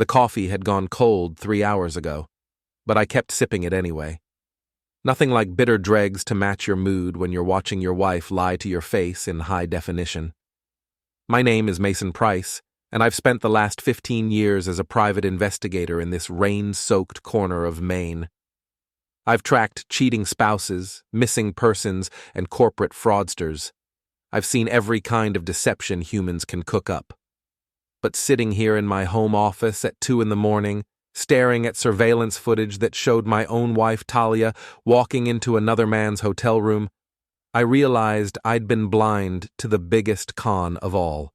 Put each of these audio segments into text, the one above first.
The coffee had gone cold 3 hours ago, but I kept sipping it anyway. Nothing like bitter dregs to match your mood when you're watching your wife lie to your face in high definition. My name is Mason Pryce, and I've spent the last 15 years as a private investigator in this rain-soaked corner of Maine. I've tracked cheating spouses, missing persons, and corporate fraudsters. I've seen every kind of deception humans can cook up. But sitting here in my home office at 2 a.m, staring at surveillance footage that showed my own wife Talia walking into another man's hotel room, I realized I'd been blind to the biggest con of all.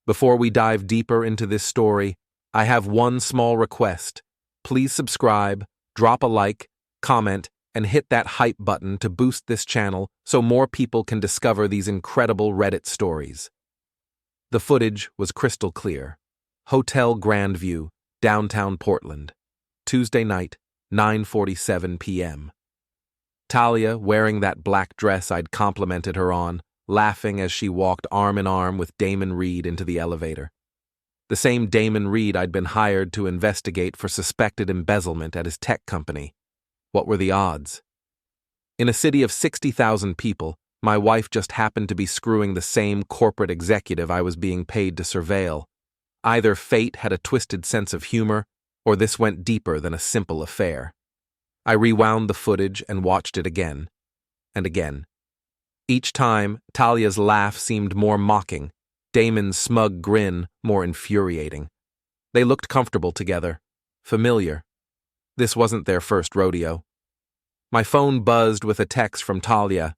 Before we dive deeper into this story, I have one small request. Please subscribe, drop a like, comment, and hit that hype button to boost this channel so more people can discover these incredible Reddit stories. The footage was crystal clear. Hotel Grandview, downtown Portland. Tuesday night, 9:47 p.m. Talia, wearing that black dress I'd complimented her on, laughing as she walked arm in arm with Damon Reed into the elevator. The same Damon Reed I'd been hired to investigate for suspected embezzlement at his tech company. What were the odds? In a city of 60,000 people, my wife just happened to be screwing the same corporate executive I was being paid to surveil. Either fate had a twisted sense of humor, or this went deeper than a simple affair. I rewound the footage and watched it again, and again. Each time, Talia's laugh seemed more mocking, Damon's smug grin more infuriating. They looked comfortable together, familiar. This wasn't their first rodeo. My phone buzzed with a text from Talia.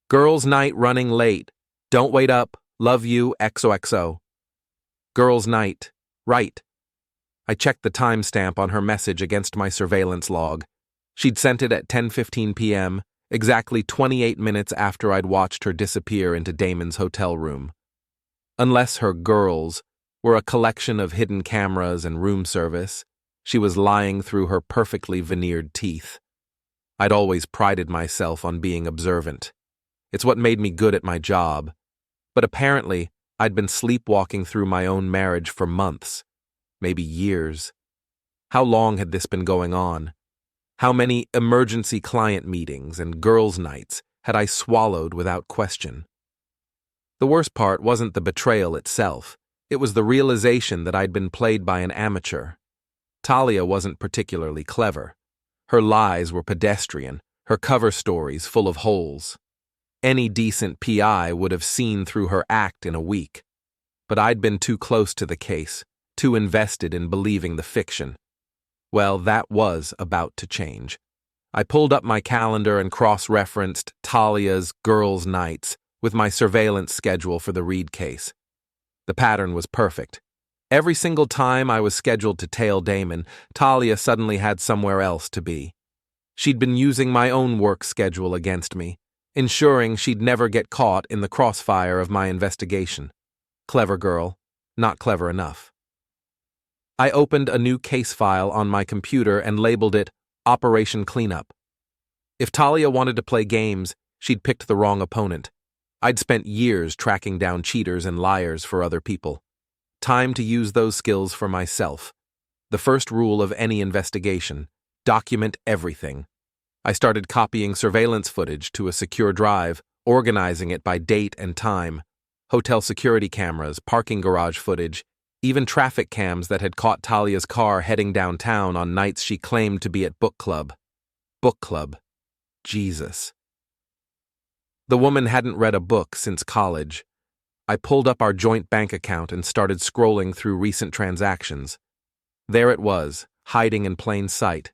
"Girls' night running late. Don't wait up. Love you, XOXO." Girls' night. Right. I checked the timestamp on her message against my surveillance log. She'd sent it at 10:15 p.m., exactly 28 minutes after I'd watched her disappear into Damon's hotel room. Unless her girls were a collection of hidden cameras and room service, she was lying through her perfectly veneered teeth. I'd always prided myself on being observant. It's what made me good at my job. But apparently, I'd been sleepwalking through my own marriage for months, maybe years. How long had this been going on? How many emergency client meetings and girls' nights had I swallowed without question? The worst part wasn't the betrayal itself. It was the realization that I'd been played by an amateur. Talia wasn't particularly clever. Her lies were pedestrian, her cover stories full of holes. Any decent PI would have seen through her act in a week. But I'd been too close to the case, too invested in believing the fiction. Well, that was about to change. I pulled up my calendar and cross-referenced Talia's girls' nights with my surveillance schedule for the Reed case. The pattern was perfect. Every single time I was scheduled to tail Damon, Talia suddenly had somewhere else to be. She'd been using my own work schedule against me, ensuring she'd never get caught in the crossfire of my investigation. Clever girl, not clever enough. I opened a new case file on my computer and labeled it Operation Cleanup. If Talia wanted to play games, she'd picked the wrong opponent. I'd spent years tracking down cheaters and liars for other people. Time to use those skills for myself. The first rule of any investigation: document everything. I started copying surveillance footage to a secure drive, organizing it by date and time. Hotel security cameras, parking garage footage, even traffic cams that had caught Talia's car heading downtown on nights she claimed to be at book club. Book club. Jesus. The woman hadn't read a book since college. I pulled up our joint bank account and started scrolling through recent transactions. There it was, hiding in plain sight.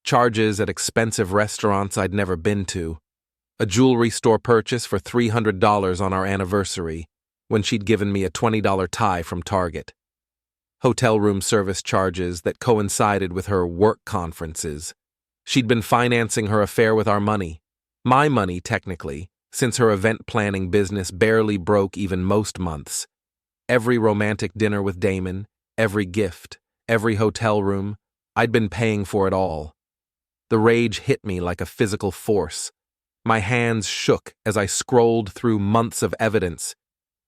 Charges at expensive restaurants I'd never been to. A jewelry store purchase for $300 on our anniversary, when she'd given me a $20 tie from Target. Hotel room service charges that coincided with her work conferences. She'd been financing her affair with our money. My money, technically, since her event planning business barely broke even most months. Every romantic dinner with Damon, every gift, every hotel room, I'd been paying for it all. The rage hit me like a physical force. My hands shook as I scrolled through months of evidence.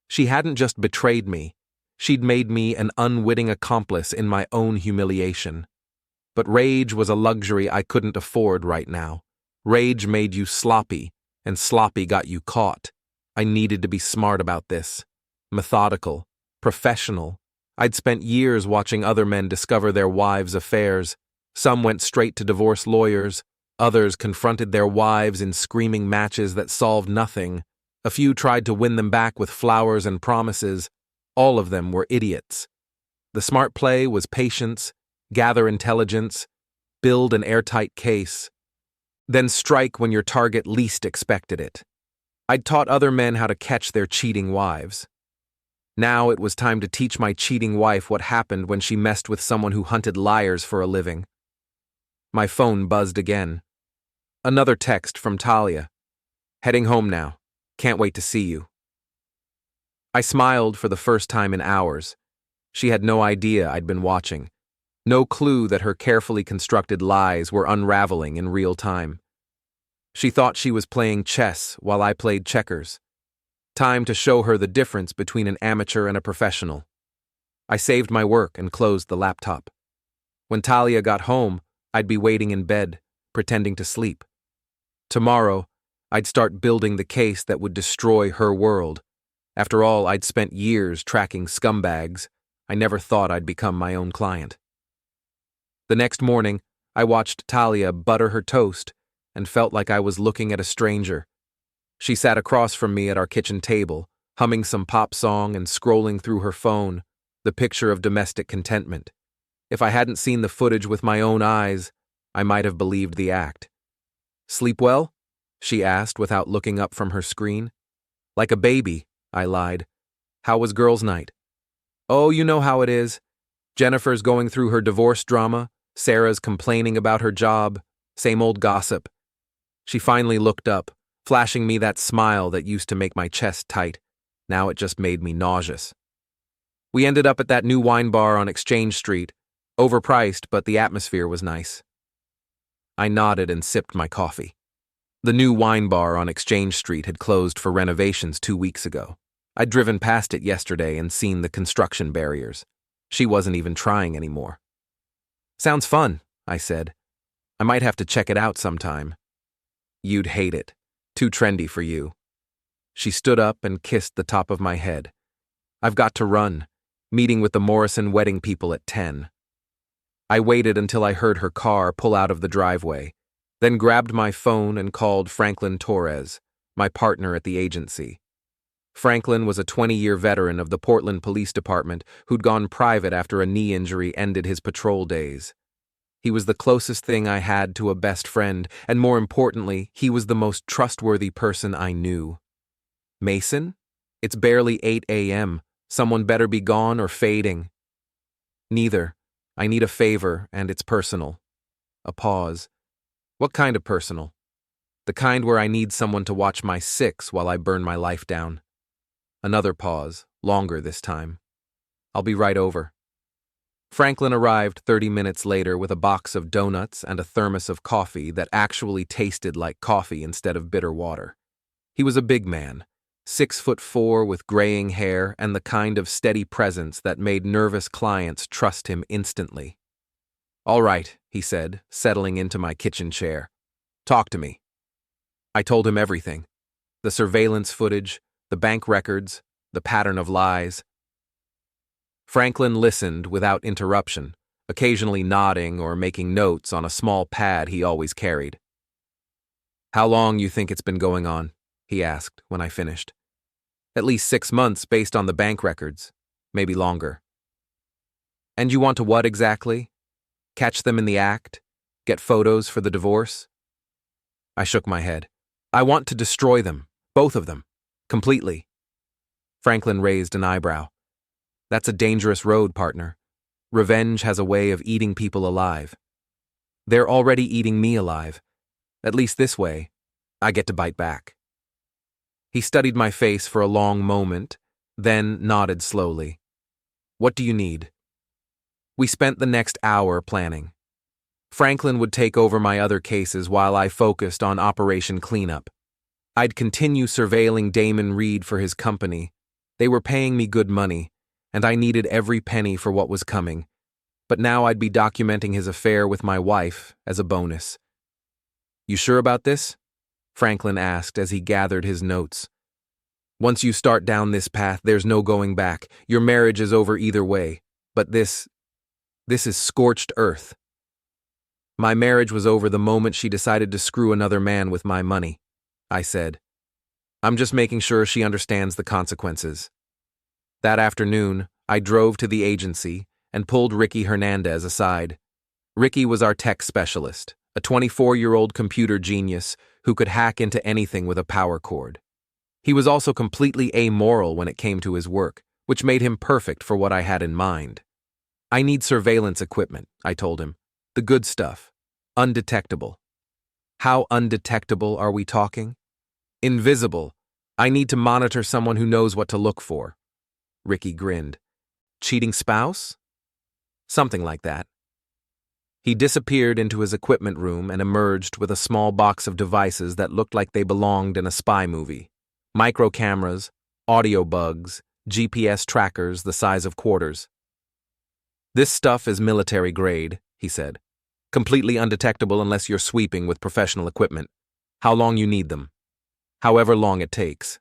She hadn't just betrayed me. She'd made me an unwitting accomplice in my own humiliation. But rage was a luxury I couldn't afford right now. Rage made you sloppy, and sloppy got you caught. I needed to be smart about this. Methodical. Professional. I'd spent years watching other men discover their wives' affairs. Some went straight to divorce lawyers. Others confronted their wives in screaming matches that solved nothing. A few tried to win them back with flowers and promises. All of them were idiots. The smart play was patience, gather intelligence, build an airtight case, then strike when your target least expected it. I'd taught other men how to catch their cheating wives. Now it was time to teach my cheating wife what happened when she messed with someone who hunted liars for a living. My phone buzzed again. Another text from Talia. Heading home now. Can't wait to see you. I smiled for the first time in hours. She had no idea I'd been watching. No clue that her carefully constructed lies were unraveling in real time. She thought she was playing chess while I played checkers. Time to show her the difference between an amateur and a professional. I saved my work and closed the laptop. When Talia got home, I'd be waiting in bed, pretending to sleep. Tomorrow, I'd start building the case that would destroy her world. After all, I'd spent years tracking scumbags. I never thought I'd become my own client. The next morning, I watched Talia butter her toast and felt like I was looking at a stranger. She sat across from me at our kitchen table, humming some pop song and scrolling through her phone, the picture of domestic contentment. If I hadn't seen the footage with my own eyes, I might have believed the act. "Sleep well?" she asked without looking up from her screen. "Like a baby," I lied. "How was girls' night?" "Oh, you know how it is. Jennifer's going through her divorce drama, Sarah's complaining about her job, same old gossip." She finally looked up, flashing me that smile that used to make my chest tight. Now it just made me nauseous. We ended up at that new wine bar on Exchange Street. Overpriced, but the atmosphere was nice. I nodded and sipped my coffee. The new wine bar on Exchange Street had closed for renovations 2 weeks ago. I'd driven past it yesterday and seen the construction barriers. She wasn't even trying anymore. "Sounds fun," I said. "I might have to check it out sometime." "You'd hate it. Too trendy for you." She stood up and kissed the top of my head. "I've got to run. Meeting with the Morrison wedding people at 10. I waited until I heard her car pull out of the driveway, then grabbed my phone and called Franklin Torres, my partner at the agency. Franklin was a 20-year veteran of the Portland Police Department who'd gone private after a knee injury ended his patrol days. He was the closest thing I had to a best friend, and more importantly, he was the most trustworthy person I knew. "Mason? It's barely 8 a.m. Someone better be gone or fading." "Neither. I need a favor, and it's personal." A pause. "What kind of personal?" "The kind where I need someone to watch my 6 while I burn my life down." Another pause, longer this time. "I'll be right over." Franklin arrived 30 minutes later with a box of donuts and a thermos of coffee that actually tasted like coffee instead of bitter water. He was a big man, 6'4" with graying hair and the kind of steady presence that made nervous clients trust him instantly. "All right," he said, settling into my kitchen chair. "Talk to me." I told him everything. The surveillance footage, the bank records, the pattern of lies. Franklin listened without interruption, occasionally nodding or making notes on a small pad he always carried. "How long you think it's been going on?" he asked when I finished. "At least 6 months based on the bank records, maybe longer." "And you want to what exactly? Catch them in the act? Get photos for the divorce?" I shook my head. "I want to destroy them, both of them, completely." Franklin raised an eyebrow. "That's a dangerous road, partner. Revenge has a way of eating people alive. They're already eating me alive. At least this way, I get to bite back." He studied my face for a long moment, then nodded slowly. "What do you need?" We spent the next hour planning. Franklin would take over my other cases while I focused on Operation Cleanup. I'd continue surveilling Damon Reed for his company. They were paying me good money, and I needed every penny for what was coming. But now I'd be documenting his affair with my wife as a bonus. "You sure about this?" Franklin asked as he gathered his notes. "Once you start down this path, there's no going back. Your marriage is over either way. But this is scorched earth." "My marriage was over the moment she decided to screw another man with my money," I said. "I'm just making sure she understands the consequences." That afternoon, I drove to the agency and pulled Ricky Hernandez aside. Ricky was our tech specialist, a 24-year-old computer genius who could hack into anything with a power cord. He was also completely amoral when it came to his work, which made him perfect for what I had in mind. "I need surveillance equipment," I told him. "The good stuff. Undetectable." "How undetectable are we talking?" "Invisible. I need to monitor someone who knows what to look for." Ricky grinned. "Cheating spouse?" "Something like that." He disappeared into his equipment room and emerged with a small box of devices that looked like they belonged in a spy movie. Micro cameras, audio bugs, GPS trackers the size of quarters. "This stuff is military grade," he said. "Completely undetectable unless you're sweeping with professional equipment. How long you need them?" "However long it takes."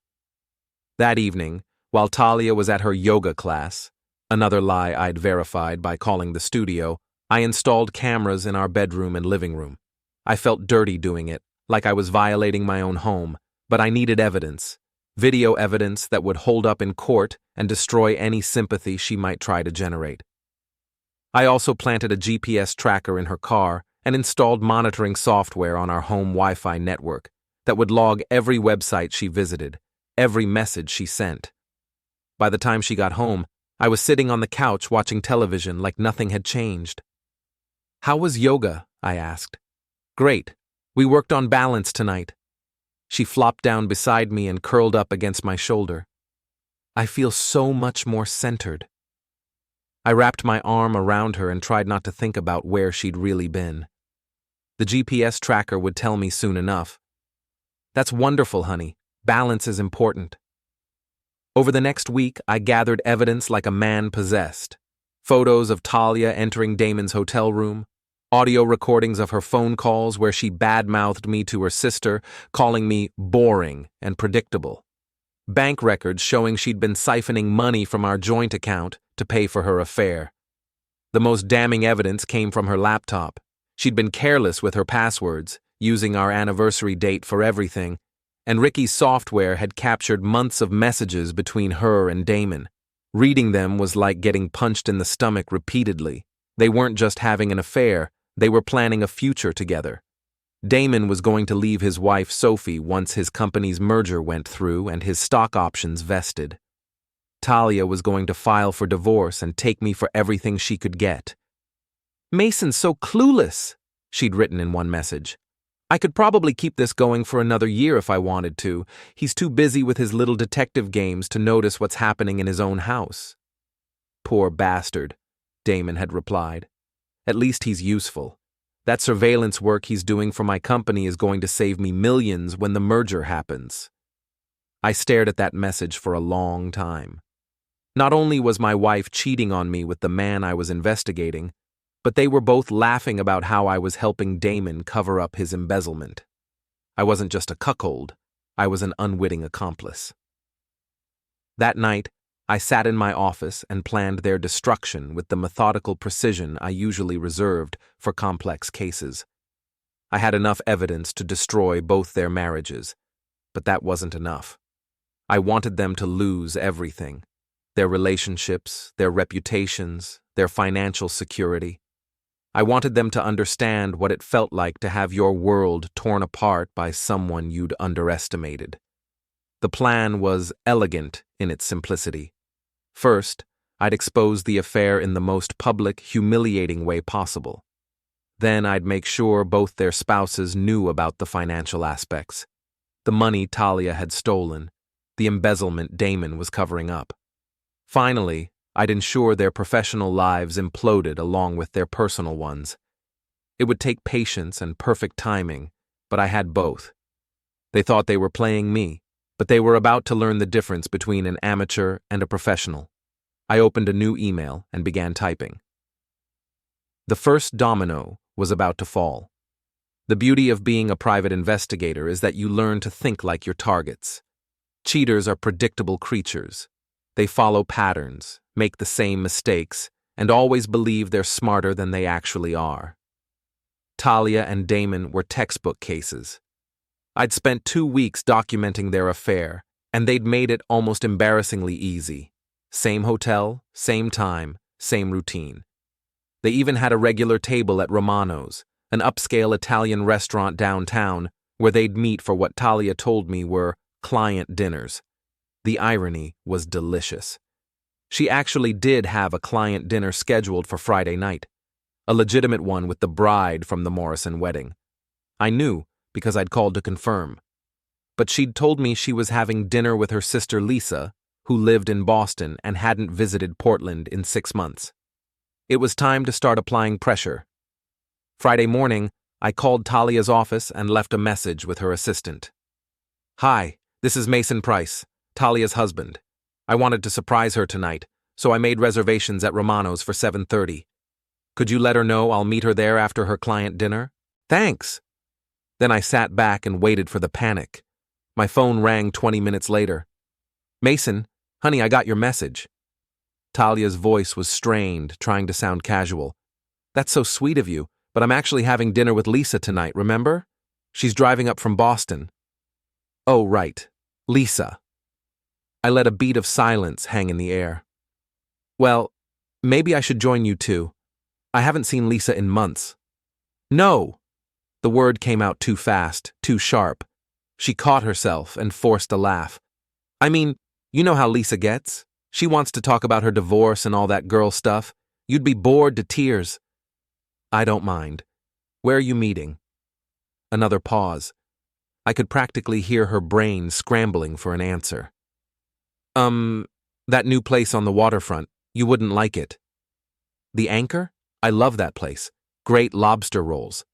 That evening, while Talia was at her yoga class, another lie I'd verified by calling the studio, I installed cameras in our bedroom and living room. I felt dirty doing it, like I was violating my own home, but I needed evidence. Video evidence that would hold up in court and destroy any sympathy she might try to generate. I also planted a GPS tracker in her car and installed monitoring software on our home Wi-Fi network that would log every website she visited, every message she sent. By the time she got home, I was sitting on the couch watching television like nothing had changed. "How was yoga?" I asked. "Great. We worked on balance tonight." She flopped down beside me and curled up against my shoulder. "I feel so much more centered." I wrapped my arm around her and tried not to think about where she'd really been. The GPS tracker would tell me soon enough. "That's wonderful, honey. Balance is important." Over the next week, I gathered evidence like a man possessed. Photos of Talia entering Damon's hotel room, audio recordings of her phone calls where she badmouthed me to her sister, calling me boring and predictable. Bank records showing she'd been siphoning money from our joint account to pay for her affair. The most damning evidence came from her laptop. She'd been careless with her passwords, using our anniversary date for everything, and Ricky's software had captured months of messages between her and Damon. Reading them was like getting punched in the stomach repeatedly. They weren't just having an affair, they were planning a future together. Damon was going to leave his wife Sophie once his company's merger went through and his stock options vested. Talia was going to file for divorce and take me for everything she could get. "Mason's so clueless," she'd written in one message. "I could probably keep this going for another year if I wanted to. He's too busy with his little detective games to notice what's happening in his own house." "Poor bastard," Damon had replied. "At least he's useful. That surveillance work he's doing for my company is going to save me millions when the merger happens." I stared at that message for a long time. Not only was my wife cheating on me with the man I was investigating, but they were both laughing about how I was helping Damon cover up his embezzlement. I wasn't just a cuckold, I was an unwitting accomplice. That night, I sat in my office and planned their destruction with the methodical precision I usually reserved for complex cases. I had enough evidence to destroy both their marriages, but that wasn't enough. I wanted them to lose everything: their relationships, their reputations, their financial security. I wanted them to understand what it felt like to have your world torn apart by someone you'd underestimated. The plan was elegant in its simplicity. First, I'd expose the affair in the most public, humiliating way possible. Then I'd make sure both their spouses knew about the financial aspects: the money Talia had stolen, the embezzlement Damon was covering up. Finally, I'd ensure their professional lives imploded along with their personal ones. It would take patience and perfect timing, but I had both. They thought they were playing me, but they were about to learn the difference between an amateur and a professional. I opened a new email and began typing. The first domino was about to fall. The beauty of being a private investigator is that you learn to think like your targets. Cheaters are predictable creatures. They follow patterns, make the same mistakes, and always believe they're smarter than they actually are. Talia and Damon were textbook cases. I'd spent 2 weeks documenting their affair, and they'd made it almost embarrassingly easy. Same hotel, same time, same routine. They even had a regular table at Romano's, an upscale Italian restaurant downtown, where they'd meet for what Talia told me were client dinners. The irony was delicious. She actually did have a client dinner scheduled for Friday night, a legitimate one with the bride from the Morrison wedding. I knew because I'd called to confirm. But she'd told me she was having dinner with her sister Lisa, who lived in Boston and hadn't visited Portland in 6 months. It was time to start applying pressure. Friday morning, I called Talia's office and left a message with her assistant. "Hi, this is Mason Pryce, Talia's husband. I wanted to surprise her tonight, so I made reservations at Romano's for 7:30. Could you let her know I'll meet her there after her client dinner?" "Thanks." Then I sat back and waited for the panic. My phone rang 20 minutes later. "Mason, honey, I got your message." Talia's voice was strained, trying to sound casual. "That's so sweet of you, but I'm actually having dinner with Lisa tonight, remember? She's driving up from Boston." "Oh, right. Lisa." I let a beat of silence hang in the air. "Well, maybe I should join you too. I haven't seen Lisa in months." "No!" The word came out too fast, too sharp. She caught herself and forced a laugh. "I mean, you know how Lisa gets. She wants to talk about her divorce and all that girl stuff. You'd be bored to tears." "I don't mind. Where are you meeting?" Another pause. I could practically hear her brain scrambling for an answer. That new place on the waterfront. You wouldn't like it." "The Anchor? I love that place. Great lobster rolls."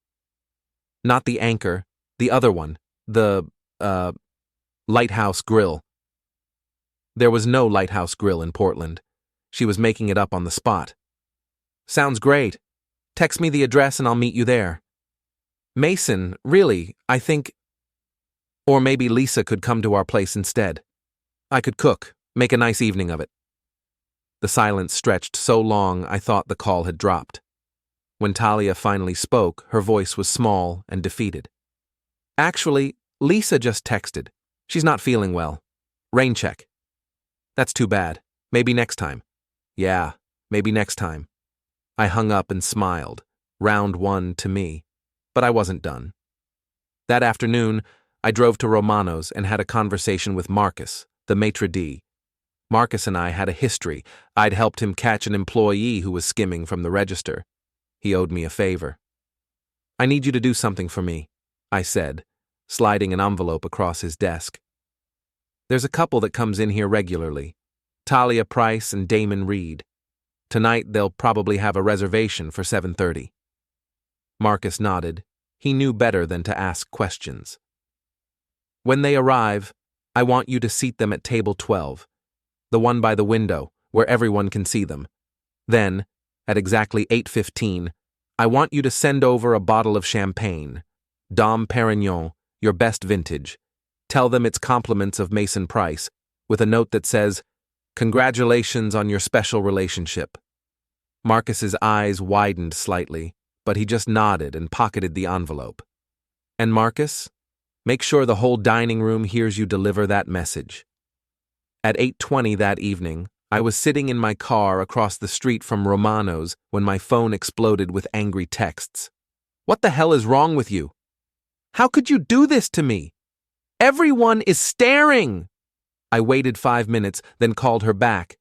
"Not the Anchor, the other one, the, Lighthouse Grill." There was no Lighthouse Grill in Portland. She was making it up on the spot. "Sounds great. Text me the address and I'll meet you there." "Mason, really, I think... Or maybe Lisa could come to our place instead. I could cook, make a nice evening of it." The silence stretched so long I thought the call had dropped. When Talia finally spoke, her voice was small and defeated. "Actually, Lisa just texted. She's not feeling well. Rain check." "That's too bad. Maybe next time." "Yeah, maybe next time." I hung up and smiled. Round one to me. But I wasn't done. That afternoon, I drove to Romano's and had a conversation with Marcus, the maitre d'. Marcus and I had a history. I'd helped him catch an employee who was skimming from the register. He owed me a favor. "I need you to do something for me," I said, sliding an envelope across his desk. "There's a couple that comes in here regularly, Talia Pryce and Damon Reed. Tonight they'll probably have a reservation for 7:30. Marcus nodded. He knew better than to ask questions. "When they arrive, I want you to seat them at table 12, the one by the window, where everyone can see them. Then, at exactly 8:15, I want you to send over a bottle of champagne, Dom Perignon, your best vintage. Tell them it's compliments of Mason Pryce, with a note that says, 'Congratulations on your special relationship.'" Marcus's eyes widened slightly, but he just nodded and pocketed the envelope. "And Marcus, make sure the whole dining room hears you deliver that message." At 8:20 that evening, I was sitting in my car across the street from Romano's when my phone exploded with angry texts. "What the hell is wrong with you? How could you do this to me? Everyone is staring!" I waited 5 minutes, then called her back.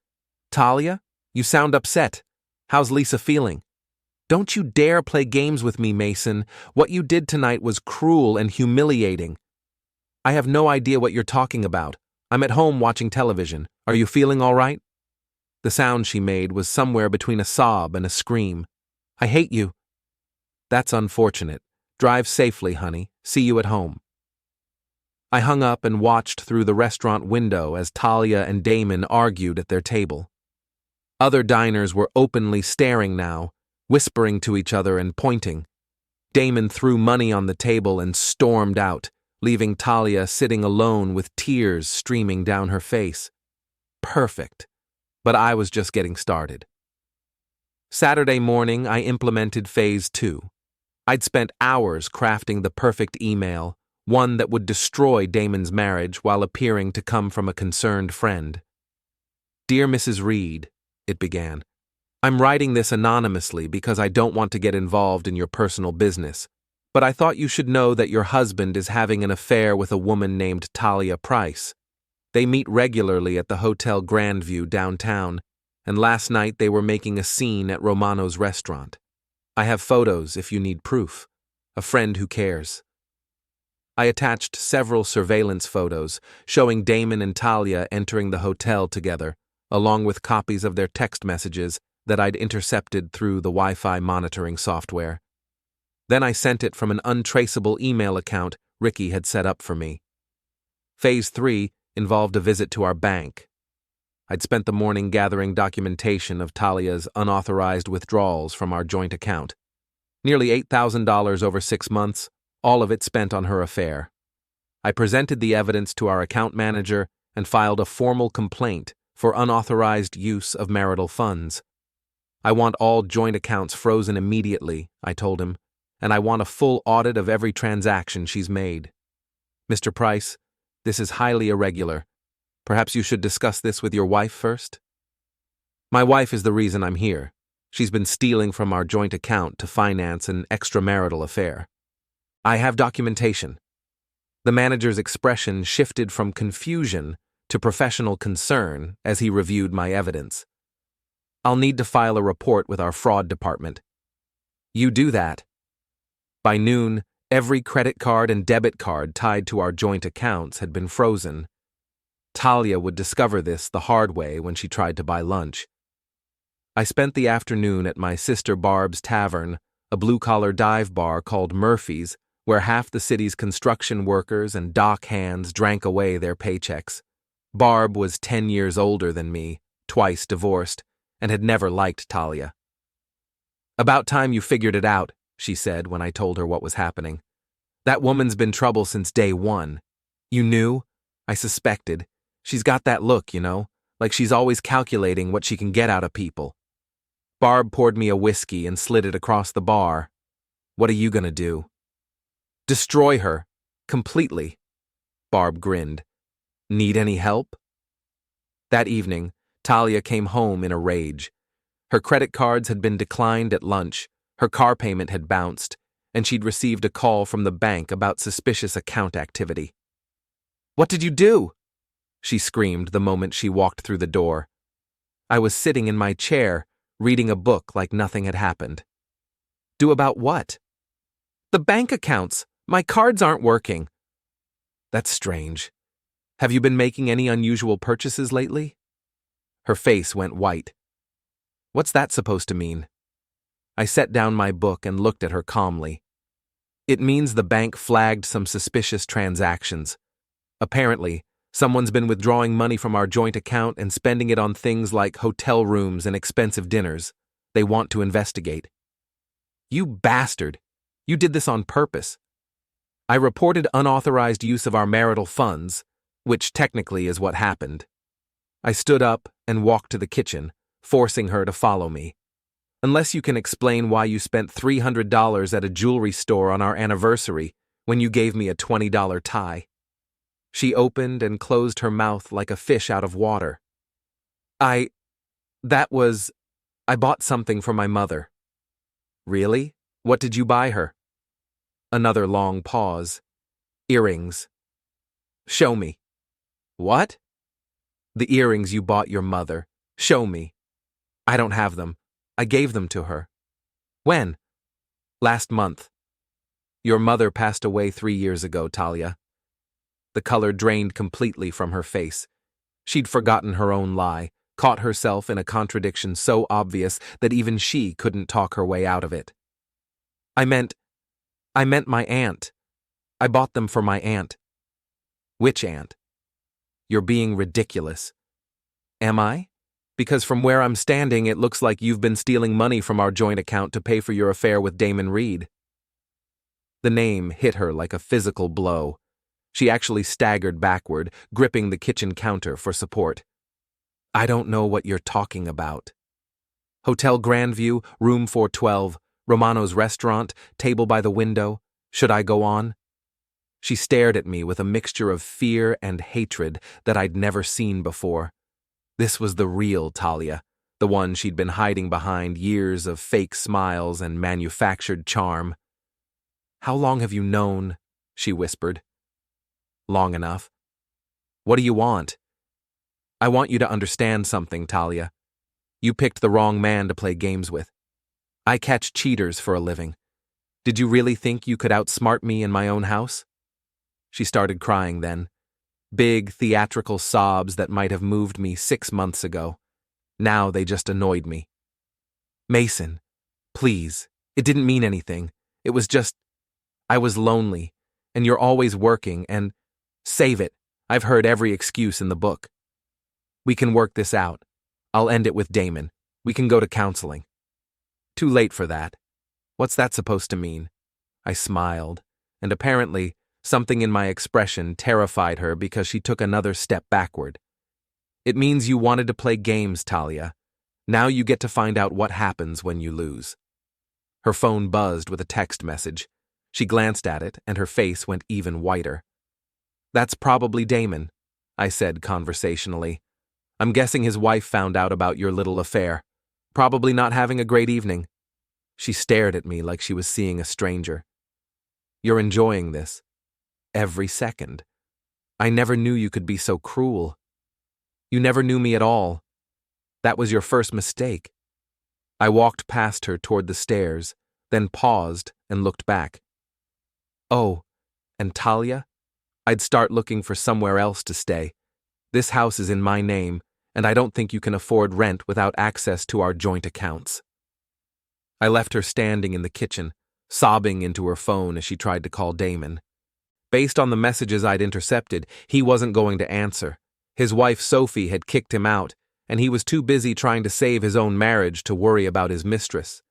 "Talia, you sound upset. How's Lisa feeling?" "Don't you dare play games with me, Mason. What you did tonight was cruel and humiliating." "I have no idea what you're talking about. I'm at home watching television. Are you feeling all right?" The sound she made was somewhere between a sob and a scream. "I hate you." "That's unfortunate. Drive safely, honey. See you at home." I hung up and watched through the restaurant window as Talia and Damon argued at their table. Other diners were openly staring now, whispering to each other and pointing. Damon threw money on the table and stormed out, leaving Talia sitting alone with tears streaming down her face. Perfect. But I was just getting started. Saturday morning, I implemented Phase 2. I'd spent hours crafting the perfect email, one that would destroy Damon's marriage while appearing to come from a concerned friend. "Dear Mrs. Reed," it began, "I'm writing this anonymously because I don't want to get involved in your personal business, but I thought you should know that your husband is having an affair with a woman named Talia Pryce. They meet regularly at the Hotel Grandview downtown, and last night they were making a scene at Romano's restaurant. I have photos if you need proof. A friend who cares." I attached several surveillance photos showing Damon and Talia entering the hotel together, along with copies of their text messages that I'd intercepted through the Wi-Fi monitoring software. Then I sent it from an untraceable email account Ricky had set up for me. Phase 3 involved a visit to our bank. I'd spent the morning gathering documentation of Talia's unauthorized withdrawals from our joint account. Nearly $8,000 over 6 months, all of it spent on her affair. I presented the evidence to our account manager and filed a formal complaint for unauthorized use of marital funds. "I want all joint accounts frozen immediately," I told him, "and I want a full audit of every transaction she's made. Mr. Pryce, this is highly irregular. Perhaps you should discuss this with your wife first?" "My wife is the reason I'm here. She's been stealing from our joint account to finance an extramarital affair." "I have documentation." The manager's expression shifted from confusion to professional concern as he reviewed my evidence. "I'll need to file a report with our fraud department." "You do that." By noon, every credit card and debit card tied to our joint accounts had been frozen. Talia would discover this the hard way when she tried to buy lunch. I spent the afternoon at my sister Barb's tavern, a blue-collar dive bar called Murphy's, where half the city's construction workers and dock hands drank away their paychecks. Barb was 10 years older than me, twice divorced, and had never liked Talia. "About time you figured it out," she said when I told her what was happening. "That woman's been trouble since day one." "You knew?" "I suspected. She's got that look, you know, like she's always calculating what she can get out of people." Barb poured me a whiskey and slid it across the bar. "What are you gonna do?" "Destroy her. Completely." Barb grinned. "Need any help?" That evening, Talia came home in a rage. Her credit cards had been declined at lunch, her car payment had bounced, and she'd received a call from the bank about suspicious account activity. "What did you do?" she screamed the moment she walked through the door. I was sitting in my chair, reading a book like nothing had happened. "Do about what?" "The bank accounts. My cards aren't working." "That's strange. Have you been making any unusual purchases lately?" Her face went white. "What's that supposed to mean?" I set down my book and looked at her calmly. "It means the bank flagged some suspicious transactions. Apparently, someone's been withdrawing money from our joint account and spending it on things like hotel rooms and expensive dinners. They want to investigate." "You bastard! You did this on purpose." "I reported unauthorized use of our marital funds, which technically is what happened." I stood up and walked to the kitchen, forcing her to follow me. "Unless you can explain why you spent $300 at a jewelry store on our anniversary when you gave me a $20 tie." She opened and closed her mouth like a fish out of water. I bought something for my mother." "Really? What did you buy her?" Another long pause. "Earrings." "Show me." "What?" "The earrings you bought your mother. Show me." "I don't have them. I gave them to her." "When?" "Last month." "Your mother passed away 3 years ago, Talia." The color drained completely from her face. She'd forgotten her own lie, caught herself in a contradiction so obvious that even she couldn't talk her way out of it. I meant my aunt. I bought them for my aunt." "Which aunt?" "You're being ridiculous." "Am I?" Because from where I'm standing, it looks like you've been stealing money from our joint account to pay for your affair with Damon Reed. The name hit her like a physical blow. She actually staggered backward, gripping the kitchen counter for support. I don't know what you're talking about. Hotel Grandview, room 412, Romano's restaurant, table by the window. Should I go on? She stared at me with a mixture of fear and hatred that I'd never seen before. This was the real Talia, the one she'd been hiding behind years of fake smiles and manufactured charm. How long have you known? She whispered. Long enough. What do you want? I want you to understand something, Talia. You picked the wrong man to play games with. I catch cheaters for a living. Did you really think you could outsmart me in my own house? She started crying then. Big, theatrical sobs that might have moved me 6 months ago. Now they just annoyed me. Mason, please, it didn't mean anything. It was just, I was lonely, and you're always working, and save it. I've heard every excuse in the book. We can work this out. I'll end it with Damon. We can go to counseling. Too late for that. What's that supposed to mean? I smiled, and apparently, something in my expression terrified her because she took another step backward. It means you wanted to play games, Talia. Now you get to find out what happens when you lose. Her phone buzzed with a text message. She glanced at it, and her face went even whiter. That's probably Damon, I said conversationally. I'm guessing his wife found out about your little affair. Probably not having a great evening. She stared at me like she was seeing a stranger. You're enjoying this. Every second. I never knew you could be so cruel. You never knew me at all. That was your first mistake. I walked past her toward the stairs, then paused and looked back. Oh, and Talia? I'd start looking for somewhere else to stay. This house is in my name, and I don't think you can afford rent without access to our joint accounts. I left her standing in the kitchen, sobbing into her phone as she tried to call Damon. Based on the messages I'd intercepted, he wasn't going to answer. His wife Sophie had kicked him out, and he was too busy trying to save his own marriage to worry about his mistress.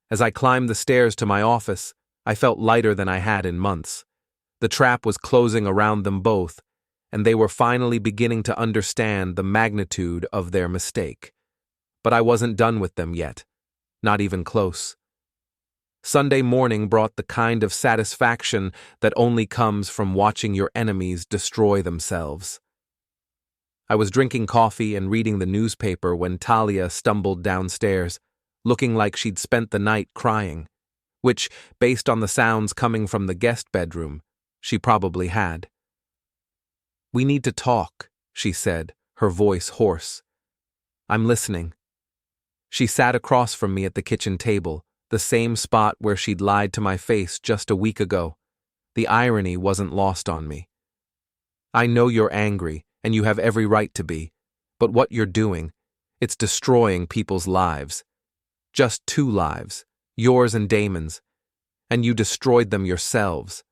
As I climbed the stairs to my office, I felt lighter than I had in months. The trap was closing around them both, and they were finally beginning to understand the magnitude of their mistake. But I wasn't done with them yet, not even close. Sunday morning brought the kind of satisfaction that only comes from watching your enemies destroy themselves. I was drinking coffee and reading the newspaper when Talia stumbled downstairs, looking like she'd spent the night crying, which, based on the sounds coming from the guest bedroom, she probably had. We need to talk, she said, her voice hoarse. I'm listening. She sat across from me at the kitchen table, the same spot where she'd lied to my face just a week ago. The irony wasn't lost on me. I know you're angry, and you have every right to be, but what you're doing, it's destroying people's lives. Just 2 lives, yours and Damon's, and you destroyed them yourselves.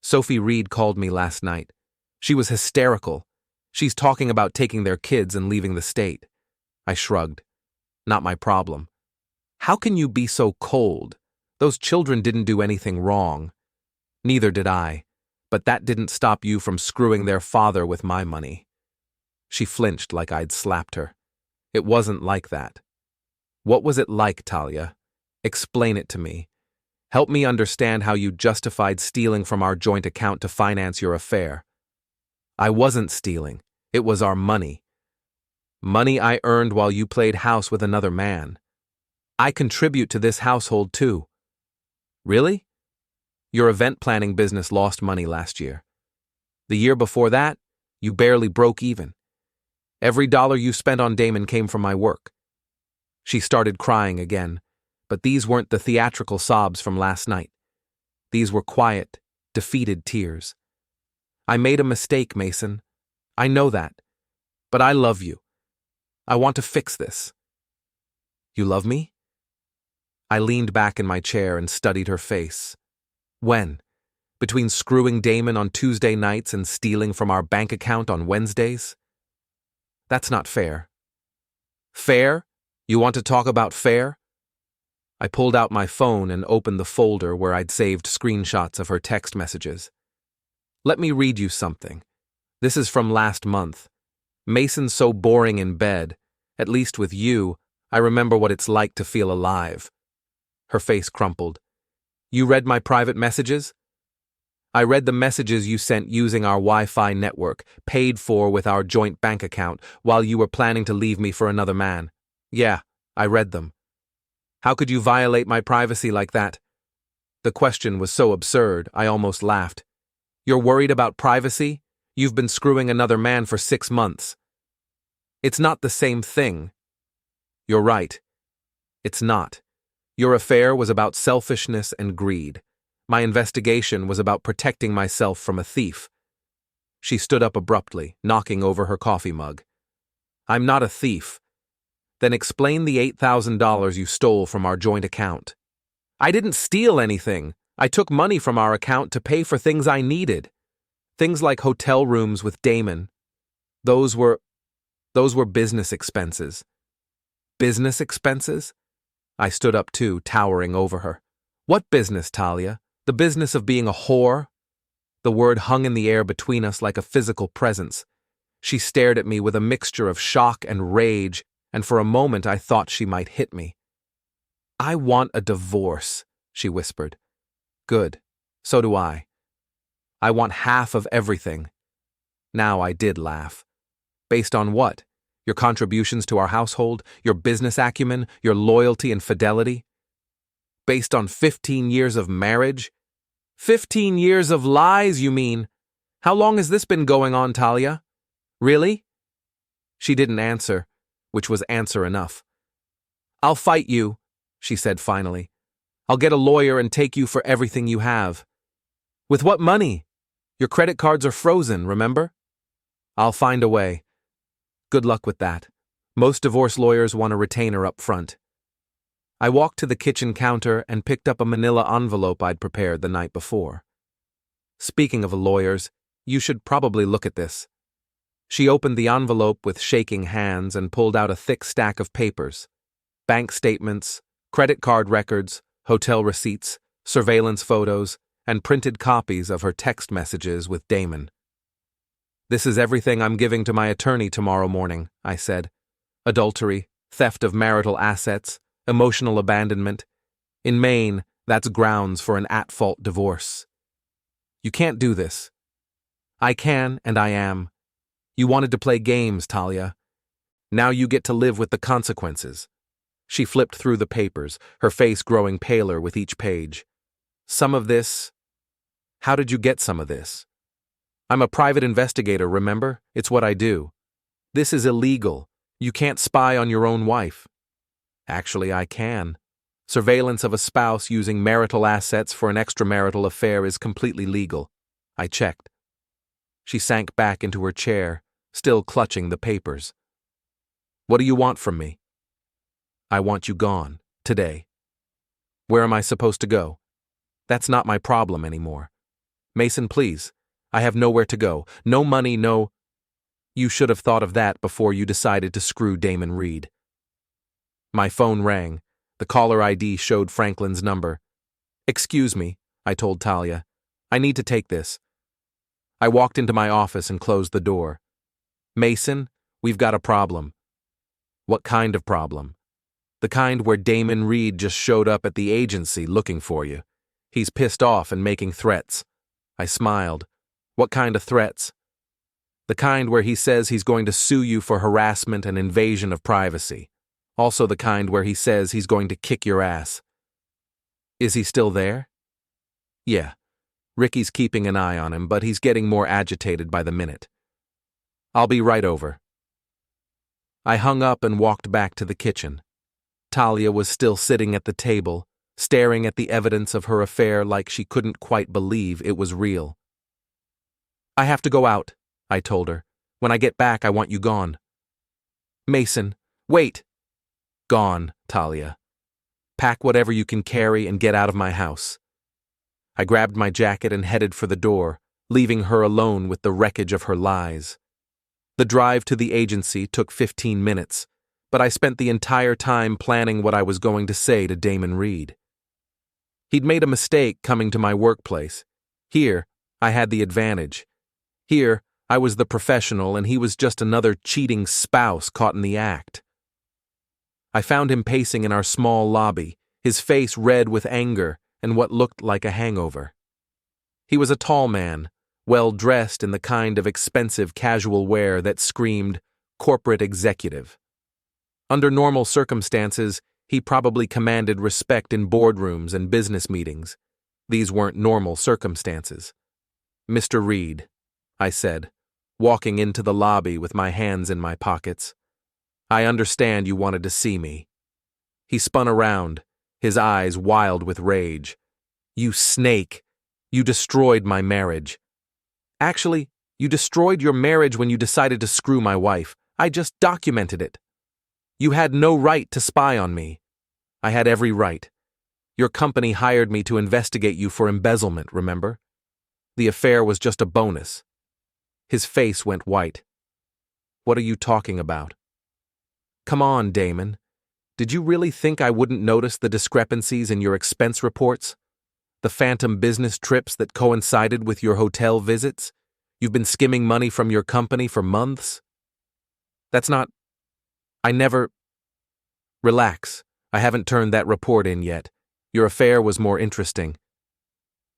Sophie Reed called me last night. She was hysterical. She's talking about taking their kids and leaving the state. I shrugged. Not my problem. How can you be so cold? Those children didn't do anything wrong. Neither did I, but that didn't stop you from screwing their father with my money. She flinched like I'd slapped her. It wasn't like that. What was it like, Talia? Explain it to me. Help me understand how you justified stealing from our joint account to finance your affair. I wasn't stealing. It was our money. Money I earned while you played house with another man. I contribute to this household too. Really? Your event planning business lost money last year. The year before that, you barely broke even. Every dollar you spent on Damon came from my work. She started crying again, but these weren't the theatrical sobs from last night. These were quiet, defeated tears. I made a mistake, Mason. I know that. But I love you. I want to fix this. You love me? I leaned back in my chair and studied her face. When? Between screwing Damon on Tuesday nights and stealing from our bank account on Wednesdays? That's not fair. Fair? You want to talk about fair? I pulled out my phone and opened the folder where I'd saved screenshots of her text messages. Let me read you something. This is from last month. Mason's so boring in bed. At least with you, I remember what it's like to feel alive. Her face crumpled. You read my private messages? I read the messages you sent using our Wi-Fi network, paid for with our joint bank account, while you were planning to leave me for another man. Yeah, I read them. How could you violate my privacy like that? The question was so absurd, I almost laughed. You're worried about privacy? You've been screwing another man for 6 months. It's not the same thing. You're right. It's not. Your affair was about selfishness and greed. My investigation was about protecting myself from a thief. She stood up abruptly, knocking over her coffee mug. I'm not a thief. Then explain the $8,000 you stole from our joint account. I didn't steal anything. I took money from our account to pay for things I needed. Things like hotel rooms with Damon. Those were business expenses. Business expenses? I stood up too, towering over her. What business, Talia? The business of being a whore? The word hung in the air between us like a physical presence. She stared at me with a mixture of shock and rage, and for a moment I thought she might hit me. I want a divorce, she whispered. Good. So do I. I want half of everything. Now I did laugh. Based on what? Your contributions to our household, your business acumen, your loyalty and fidelity? Based on 15 years of marriage? 15 years of lies, you mean? How long has this been going on, Talia? Really? She didn't answer, which was answer enough. I'll fight you, she said finally. I'll get a lawyer and take you for everything you have. With what money? Your credit cards are frozen, remember? I'll find a way. Good luck with that. Most divorce lawyers want a retainer up front. I walked to the kitchen counter and picked up a manila envelope I'd prepared the night before. Speaking of lawyers, you should probably look at this. She opened the envelope with shaking hands and pulled out a thick stack of papers. Bank statements, credit card records, hotel receipts, surveillance photos, and printed copies of her text messages with Damon. This is everything I'm giving to my attorney tomorrow morning, I said. Adultery, theft of marital assets, emotional abandonment. In Maine, that's grounds for an at-fault divorce. You can't do this. I can, and I am. You wanted to play games, Talia. Now you get to live with the consequences. She flipped through the papers, her face growing paler with each page. Some of this... How did you get some of this? I'm a private investigator, remember? It's what I do. This is illegal. You can't spy on your own wife. Actually, I can. Surveillance of a spouse using marital assets for an extramarital affair is completely legal. I checked. She sank back into her chair, still clutching the papers. What do you want from me? I want you gone, today. Where am I supposed to go? That's not my problem anymore. Mason, please. I have nowhere to go. No money, no... You should have thought of that before you decided to screw Damon Reed. My phone rang. The caller ID showed Franklin's number. Excuse me, I told Talia. I need to take this. I walked into my office and closed the door. Mason, we've got a problem. What kind of problem? The kind where Damon Reed just showed up at the agency looking for you. He's pissed off and making threats. I smiled. What kind of threats? The kind where he says he's going to sue you for harassment and invasion of privacy. Also the kind where he says he's going to kick your ass. Is he still there? Yeah. Ricky's keeping an eye on him, but he's getting more agitated by the minute. I'll be right over. I hung up and walked back to the kitchen. Talia was still sitting at the table, staring at the evidence of her affair like she couldn't quite believe it was real. I have to go out, I told her. When I get back, I want you gone. Mason, wait. Gone, Talia. Pack whatever you can carry and get out of my house. I grabbed my jacket and headed for the door, leaving her alone with the wreckage of her lies. The drive to the agency took 15 minutes, but I spent the entire time planning what I was going to say to Damon Reed. He'd made a mistake coming to my workplace. Here, I had the advantage. Here, I was the professional and he was just another cheating spouse caught in the act. I found him pacing in our small lobby, his face red with anger and what looked like a hangover. He was a tall man, well dressed in the kind of expensive casual wear that screamed corporate executive. Under normal circumstances, he probably commanded respect in boardrooms and business meetings. These weren't normal circumstances. "Mr. Reed," I said, walking into the lobby with my hands in my pockets. "I understand you wanted to see me." He spun around, his eyes wild with rage. "You snake! You destroyed my marriage." "Actually, you destroyed your marriage when you decided to screw my wife. I just documented it." "You had no right to spy on me." "I had every right. Your company hired me to investigate you for embezzlement, remember? The affair was just a bonus." His face went white. "What are you talking about?" "Come on, Damon. Did you really think I wouldn't notice the discrepancies in your expense reports? The phantom business trips that coincided with your hotel visits? You've been skimming money from your company for months?" "That's not... I never..." "Relax. I haven't turned that report in yet. Your affair was more interesting."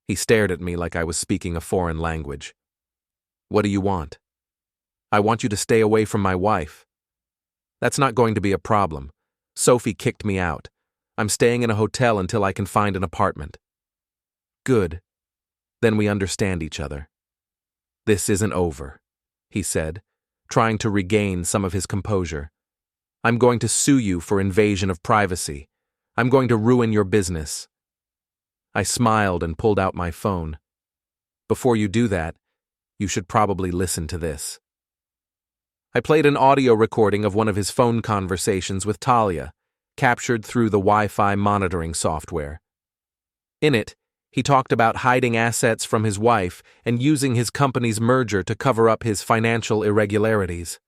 He stared at me like I was speaking a foreign language. "What do you want?" "I want you to stay away from my wife." "That's not going to be a problem. Sophie kicked me out. I'm staying in a hotel until I can find an apartment." "Good. Then we understand each other." "This isn't over," he said, trying to regain some of his composure. "I'm going to sue you for invasion of privacy. I'm going to ruin your business." I smiled and pulled out my phone. "Before you do that, you should probably listen to this." I played an audio recording of one of his phone conversations with Talia, captured through the Wi-Fi monitoring software. In it, he talked about hiding assets from his wife and using his company's merger to cover up his financial irregularities.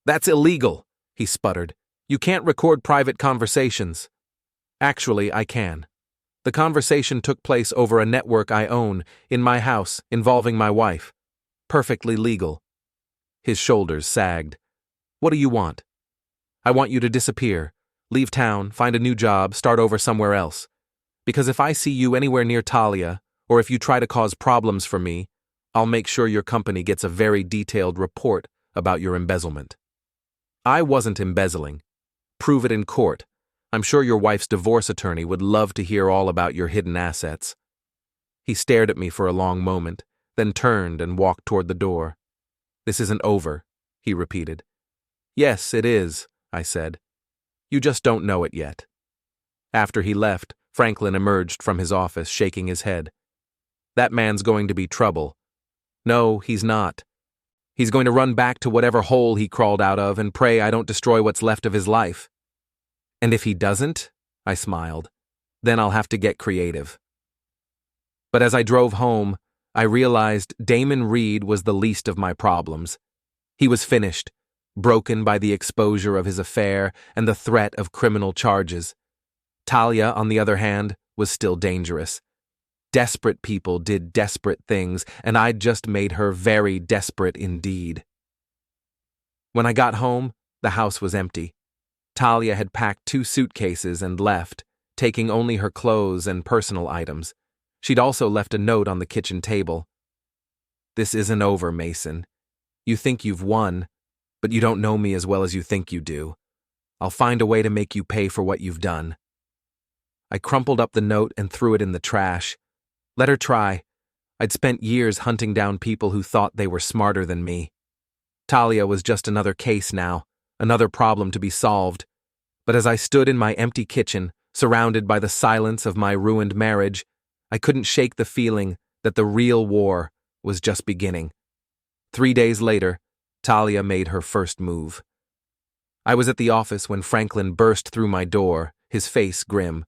"That's illegal," he sputtered. "You can't record private conversations." "Actually, I can. The conversation took place over a network I own, in my house, involving my wife. Perfectly legal." His shoulders sagged. "What do you want?" "I want you to disappear, leave town, find a new job, start over somewhere else. Because if I see you anywhere near Talia, or if you try to cause problems for me, I'll make sure your company gets a very detailed report about your embezzlement." "I wasn't embezzling. Prove it in court. I'm sure your wife's divorce attorney would love to hear all about your hidden assets." He stared at me for a long moment, then turned and walked toward the door. "This isn't over," he repeated. "Yes, it is," I said. "You just don't know it yet." After he left, Franklin emerged from his office, shaking his head. "That man's going to be trouble." "No, he's not. He's going to run back to whatever hole he crawled out of and pray I don't destroy what's left of his life." "And if he doesn't," I smiled, "then I'll have to get creative." But as I drove home, I realized Damon Reed was the least of my problems. He was finished, broken by the exposure of his affair and the threat of criminal charges. Talia, on the other hand, was still dangerous. Desperate people did desperate things, and I'd just made her very desperate indeed. When I got home, the house was empty. Talia had packed 2 suitcases and left, taking only her clothes and personal items. She'd also left a note on the kitchen table. "This isn't over, Mason. You think you've won, but you don't know me as well as you think you do. I'll find a way to make you pay for what you've done." I crumpled up the note and threw it in the trash. Let her try. I'd spent years hunting down people who thought they were smarter than me. Talia was just another case now, another problem to be solved. But as I stood in my empty kitchen, surrounded by the silence of my ruined marriage, I couldn't shake the feeling that the real war was just beginning. 3 days later, Talia made her first move. I was at the office when Franklin burst through my door, his face grim.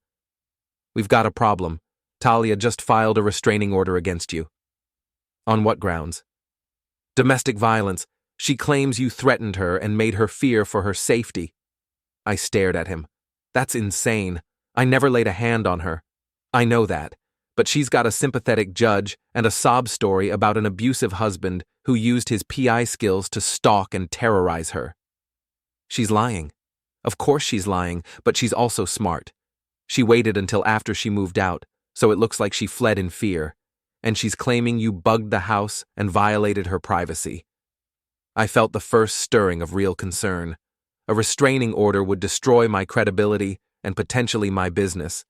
"We've got a problem. Talia just filed a restraining order against you." "On what grounds?" "Domestic violence. She claims you threatened her and made her fear for her safety." I stared at him. That's insane. I never laid a hand on her. I know that. But she's got a sympathetic judge and a sob story about an abusive husband who used his PI skills to stalk and terrorize her. She's lying. Of course she's lying, but she's also smart. She waited until after she moved out, so it looks like she fled in fear. And she's claiming you bugged the house and violated her privacy. I felt the first stirring of real concern. A restraining order would destroy my credibility and potentially my business.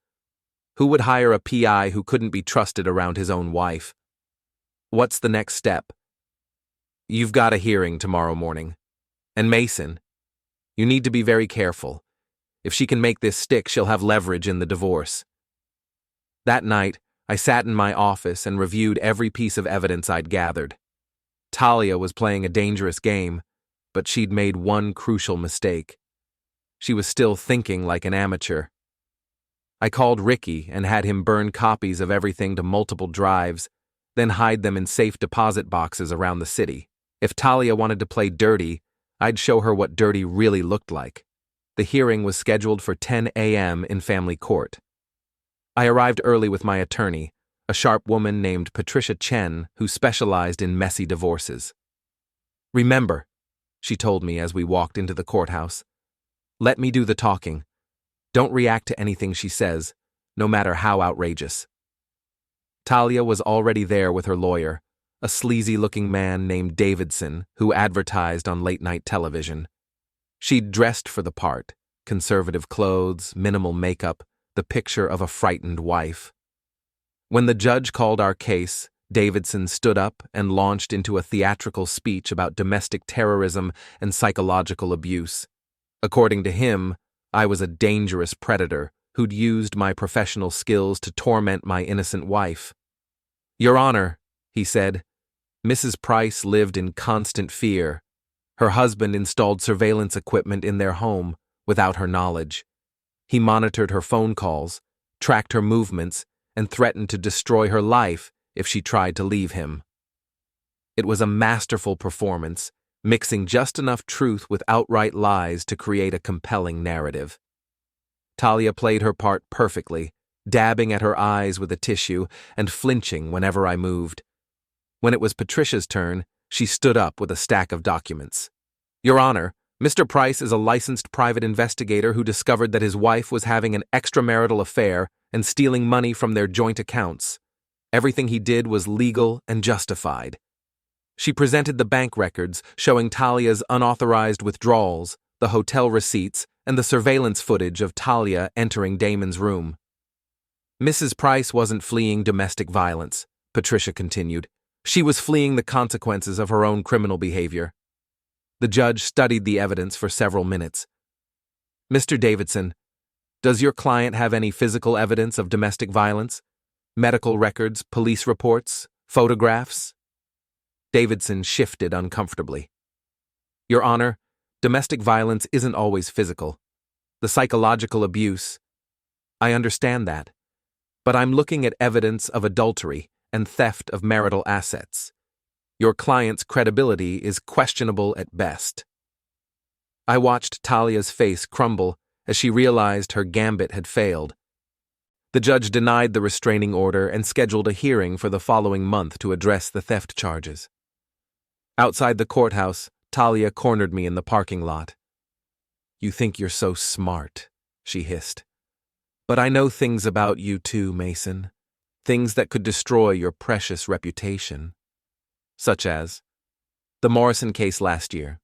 Who would hire a PI who couldn't be trusted around his own wife? What's the next step? You've got a hearing tomorrow morning. And Mason, you need to be very careful. If she can make this stick, she'll have leverage in the divorce. That night, I sat in my office and reviewed every piece of evidence I'd gathered. Talia was playing a dangerous game, but she'd made one crucial mistake. She was still thinking like an amateur. I called Ricky and had him burn copies of everything to multiple drives, then hide them in safe deposit boxes around the city. If Talia wanted to play dirty, I'd show her what dirty really looked like. The hearing was scheduled for 10 a.m. in family court. I arrived early with my attorney, a sharp woman named Patricia Chen who specialized in messy divorces. Remember, she told me as we walked into the courthouse, let me do the talking. Don't react to anything she says, no matter how outrageous. Talia was already there with her lawyer, a sleazy-looking man named Davidson who advertised on late-night television. She'd dressed for the part, conservative clothes, minimal makeup, the picture of a frightened wife. When the judge called our case, Davidson stood up and launched into a theatrical speech about domestic terrorism and psychological abuse. According to him, I was a dangerous predator who'd used my professional skills to torment my innocent wife. Your Honor, he said, Mrs. Pryce lived in constant fear. Her husband installed surveillance equipment in their home without her knowledge. He monitored her phone calls, tracked her movements, and threatened to destroy her life if she tried to leave him. It was a masterful performance, mixing just enough truth with outright lies to create a compelling narrative. Talia played her part perfectly, dabbing at her eyes with a tissue and flinching whenever I moved. When it was Patricia's turn, she stood up with a stack of documents. Your Honor, Mr. Pryce is a licensed private investigator who discovered that his wife was having an extramarital affair and stealing money from their joint accounts. Everything he did was legal and justified. She presented the bank records showing Talia's unauthorized withdrawals, the hotel receipts, and the surveillance footage of Talia entering Damon's room. Mrs. Pryce wasn't fleeing domestic violence, Patricia continued. She was fleeing the consequences of her own criminal behavior. The judge studied the evidence for several minutes. Mr. Davidson, does your client have any physical evidence of domestic violence? Medical records, police reports, photographs? Davidson shifted uncomfortably. Your Honor, domestic violence isn't always physical. The psychological abuse, I understand that. But I'm looking at evidence of adultery and theft of marital assets. Your client's credibility is questionable at best. I watched Talia's face crumble as she realized her gambit had failed. The judge denied the restraining order and scheduled a hearing for the following month to address the theft charges. Outside the courthouse, Talia cornered me in the parking lot. You think you're so smart, she hissed. But I know things about you too, Mason. Things that could destroy your precious reputation. Such as the Morrison case last year,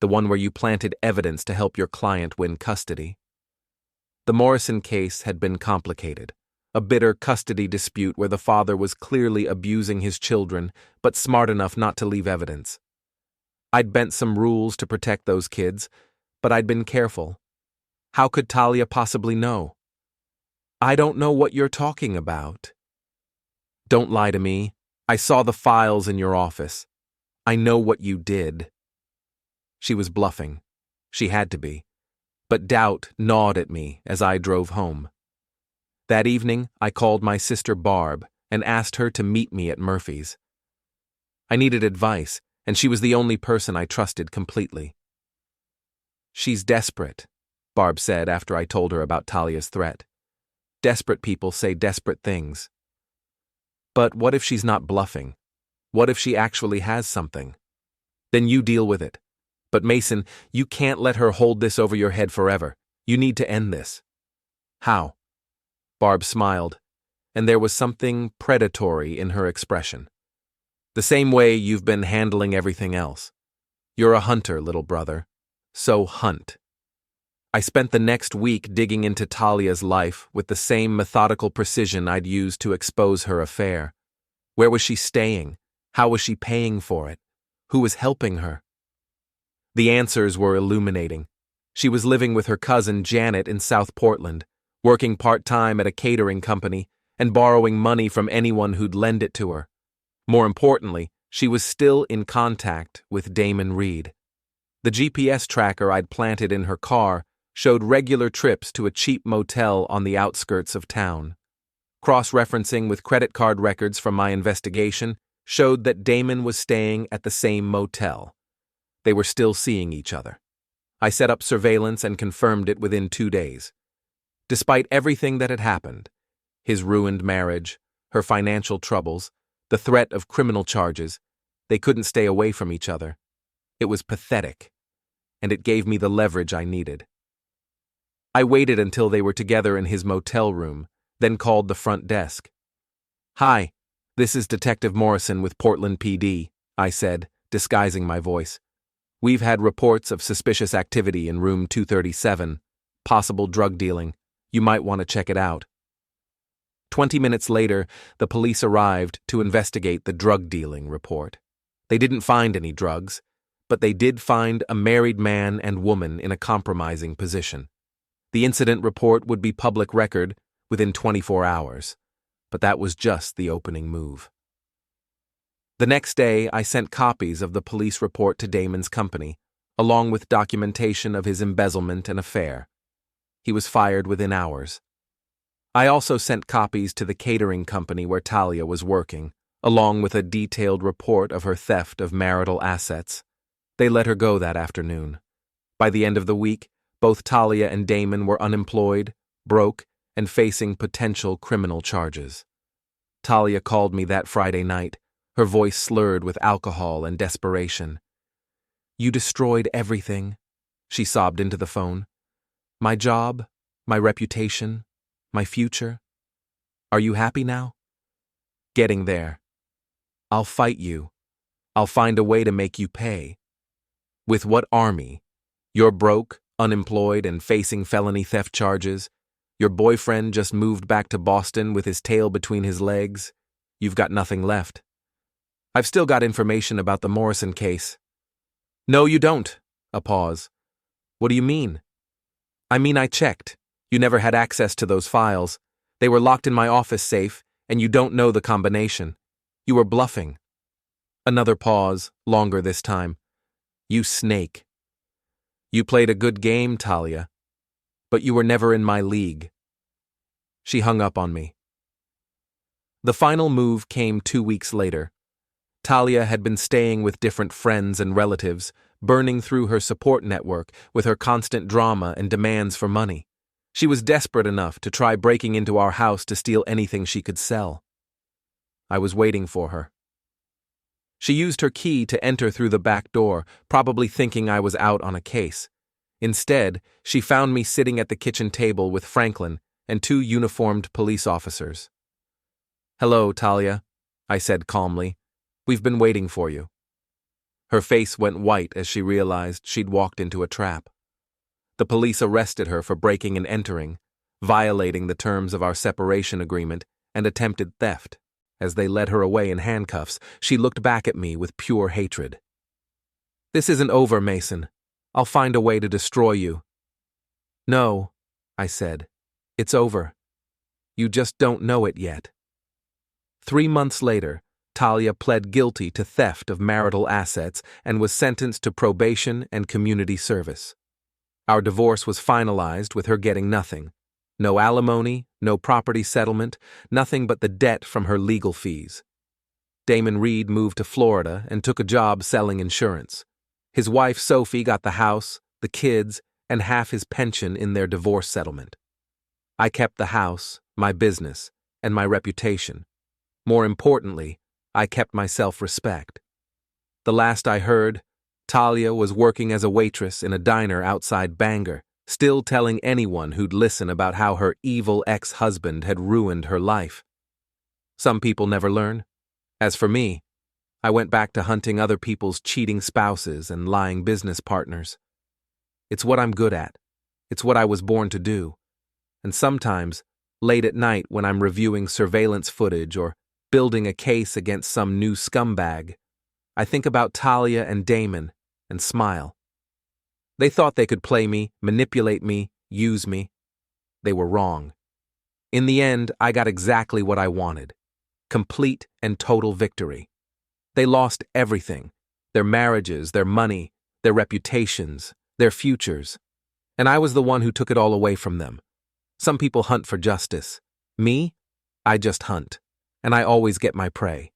the one where you planted evidence to help your client win custody. The Morrison case had been complicated, a bitter custody dispute where the father was clearly abusing his children, but smart enough not to leave evidence. I'd bent some rules to protect those kids, but I'd been careful. How could Talia possibly know? I don't know what you're talking about. Don't lie to me. I saw the files in your office. I know what you did. She was bluffing. She had to be. But doubt gnawed at me as I drove home. That evening, I called my sister Barb and asked her to meet me at Murphy's. I needed advice, and she was the only person I trusted completely. She's desperate, Barb said after I told her about Talia's threat. Desperate people say desperate things. But what if she's not bluffing? What if she actually has something? Then you deal with it. But Mason, you can't let her hold this over your head forever. You need to end this. How? Barb smiled, and there was something predatory in her expression. The same way you've been handling everything else. You're a hunter, little brother. So hunt. I spent the next week digging into Talia's life with the same methodical precision I'd used to expose her affair. Where was she staying? How was she paying for it? Who was helping her? The answers were illuminating. She was living with her cousin Janet in South Portland, working part-time at a catering company, and borrowing money from anyone who'd lend it to her. More importantly, she was still in contact with Damon Reed. The GPS tracker I'd planted in her car showed regular trips to a cheap motel on the outskirts of town. Cross-referencing with credit card records from my investigation showed that Damon was staying at the same motel. They were still seeing each other. I set up surveillance and confirmed it within 2 days. Despite everything that had happened, his ruined marriage, her financial troubles, the threat of criminal charges, they couldn't stay away from each other. It was pathetic, and it gave me the leverage I needed. I waited until they were together in his motel room, then called the front desk. "Hi, this is Detective Morrison with Portland PD," I said, disguising my voice. "We've had reports of suspicious activity in room 237, possible drug dealing. You might want to check it out." 20 minutes later, the police arrived to investigate the drug dealing report. They didn't find any drugs, but they did find a married man and woman in a compromising position. The incident report would be public record within 24 hours, but that was just the opening move. The next day, I sent copies of the police report to Damon's company, along with documentation of his embezzlement and affair. He was fired within hours. I also sent copies to the catering company where Talia was working, along with a detailed report of her theft of marital assets. They let her go that afternoon. By the end of the week, both Talia and Damon were unemployed, broke, and facing potential criminal charges. Talia called me that Friday night, her voice slurred with alcohol and desperation. "You destroyed everything," she sobbed into the phone. "My job, my reputation, my future. Are you happy now?" "Getting there. I'll fight you. I'll find a way to make you pay." "With what army? You're broke, unemployed, and facing felony theft charges. Your boyfriend just moved back to Boston with his tail between his legs. You've got nothing left." "I've still got information about the Morrison case." "No, you don't." A pause. "What do you mean?" "I mean, I checked. You never had access to those files. They were locked in my office safe, and you don't know the combination. You were bluffing." Another pause, longer this time. "You snake. You played a good game, Talia, but you were never in my league." She hung up on me. The final move came 2 weeks later. Talia had been staying with different friends and relatives, burning through her support network with her constant drama and demands for money. She was desperate enough to try breaking into our house to steal anything she could sell. I was waiting for her. She used her key to enter through the back door, probably thinking I was out on a case. Instead, she found me sitting at the kitchen table with Franklin and 2 uniformed police officers. "Hello, Talia," I said calmly. "We've been waiting for you." Her face went white as she realized she'd walked into a trap. The police arrested her for breaking and entering, violating the terms of our separation agreement, and attempted theft. As they led her away in handcuffs, she looked back at me with pure hatred. "This isn't over, Mason. I'll find a way to destroy you." "No," I said. "It's over. You just don't know it yet." 3 months later, Talia pled guilty to theft of marital assets and was sentenced to probation and community service. Our divorce was finalized with her getting nothing. No alimony, no property settlement, nothing but the debt from her legal fees. Damon Reed moved to Florida and took a job selling insurance. His wife Sophie got the house, the kids, and half his pension in their divorce settlement. I kept the house, my business, and my reputation. More importantly, I kept my self-respect. The last I heard, Talia was working as a waitress in a diner outside Bangor, still telling anyone who'd listen about how her evil ex-husband had ruined her life. Some people never learn. As for me, I went back to hunting other people's cheating spouses and lying business partners. It's what I'm good at. It's what I was born to do. And sometimes, late at night when I'm reviewing surveillance footage or building a case against some new scumbag, I think about Talia and Damon and smile. They thought they could play me, manipulate me, use me. They were wrong. In the end, I got exactly what I wanted. Complete and total victory. They lost everything. Their marriages, their money, their reputations, their futures. And I was the one who took it all away from them. Some people hunt for justice. Me? I just hunt. And I always get my prey.